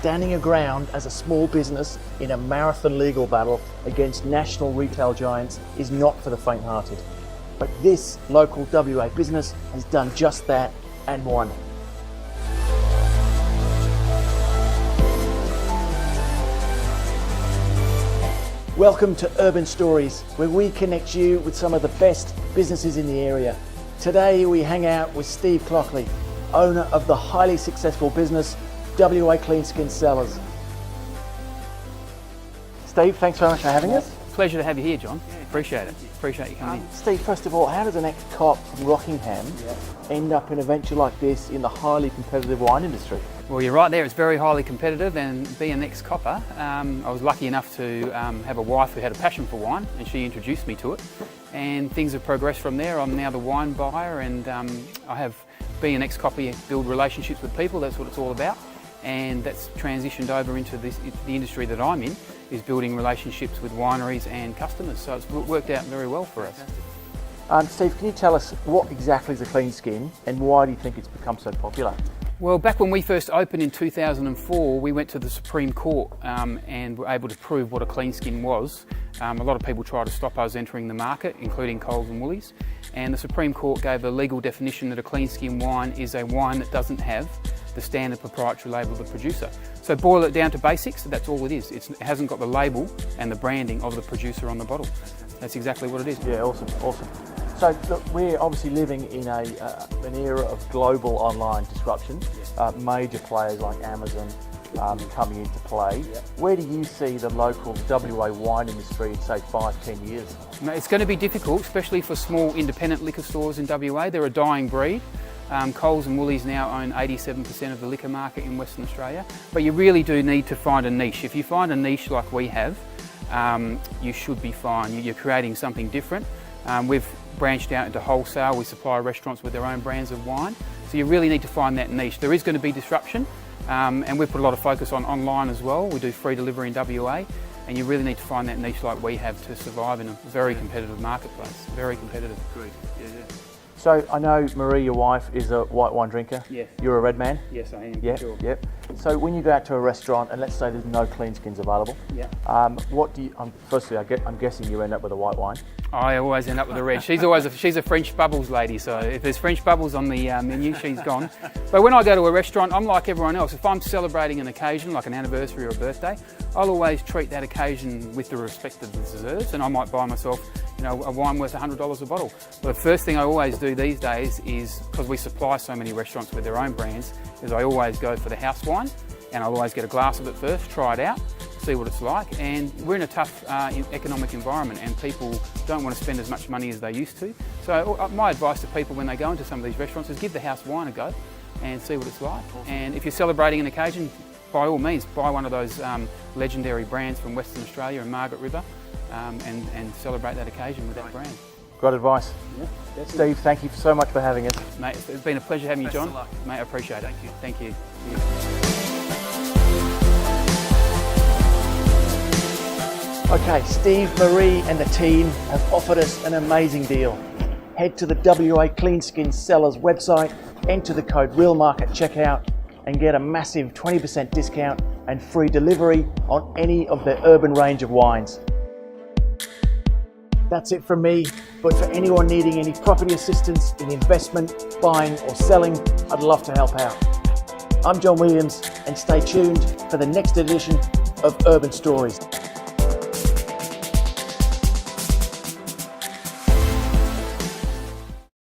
standing your ground as a small business in a marathon legal battle against national retail giants is not for the faint-hearted. But this local WA business has done just that and won. Welcome to Urban Stories, where we connect you with some of the best businesses in the area. Today we hang out with Steve Clockley, owner of the highly successful business WA Clean Skin Cellars. Steve, thanks very much for having us. Pleasure to have you here, John. Appreciate it. Appreciate you coming in. Steve, first of all, how does an ex-cop from Rockingham end up in a venture like this in the highly competitive wine industry? Well, you're right there. It's very highly competitive, and being an ex-copper, I was lucky enough to have a wife who had a passion for wine, and she introduced me to it. And things have progressed from there. I'm now the wine buyer, and I have, being an ex-copper, build relationships with people. That's what it's all about. And that's transitioned over into the industry that I'm in, is building relationships with wineries and customers. So it's worked out very well for us. Steve, can you tell us what exactly is a clean skin and why do you think it's become so popular? Well, back when we first opened in 2004, we went to the Supreme Court and were able to prove what a clean skin was. A lot of people tried to stop us entering the market, including Coles and Woolies. And the Supreme Court gave a legal definition that a clean skin wine is a wine that doesn't have the standard proprietary label of the producer. So boil it down to basics, that's all it is. It hasn't got the label and the branding of the producer on the bottle. That's exactly what it is. Yeah, awesome. So look, we're obviously living in an era of global online disruption. Major players like Amazon coming into play. Where do you see the local WA wine industry in, say, 5-10 years? It's going to be difficult, especially for small independent liquor stores in WA. They're a dying breed. Coles and Woolies now own 87% of the liquor market in Western Australia. But you really do need to find a niche. If you find a niche like we have, you should be fine. You're creating something different. We've branched out into wholesale. We supply restaurants with their own brands of wine. So you really need to find that niche. There is going to be disruption, and we've put a lot of focus on online as well. We do free delivery in WA, and you really need to find that niche like we have to survive in a very competitive marketplace. Very competitive. Agreed. Yeah. So I know Marie, your wife, is a white wine drinker. Yes. You're a red man? Yes, I am. Yeah, Sure. Yep. So when you go out to a restaurant and let's say there's no clean skins available, what do you? Firstly, I'm guessing you end up with a white wine. I always end up with a red. She's a French bubbles lady, so if there's French bubbles on the menu, she's gone. But when I go to a restaurant, I'm like everyone else. If I'm celebrating an occasion, like an anniversary or a birthday, I'll always treat that occasion with the respect that it deserves, and I might buy myself, a wine worth $100 a bottle. But the first thing I always do these days is, because we supply so many restaurants with their own brands, is I always go for the house wine, and I'll always get a glass of it first, try it out, see what it's like. And we're in a tough economic environment, and people don't want to spend as much money as they used to. So my advice to people when they go into some of these restaurants is give the house wine a go and see what it's like. And if you're celebrating an occasion, by all means, buy one of those legendary brands from Western Australia and Margaret River, and celebrate that occasion with that brand. Great advice. Yeah, Steve, thank you so much for having us. Mate, it's been a pleasure having you, John. Best of luck. Mate, I appreciate it. Thank you. Okay, Steve, Marie and the team have offered us an amazing deal. Head to the WA Clean Skin Cellars website, enter the code REALMARK at checkout and get a massive 20% discount and free delivery on any of their urban range of wines. That's it from me, but for anyone needing any property assistance in investment, buying or selling, I'd love to help out. I'm John Williams, and stay tuned for the next edition of Urban Stories.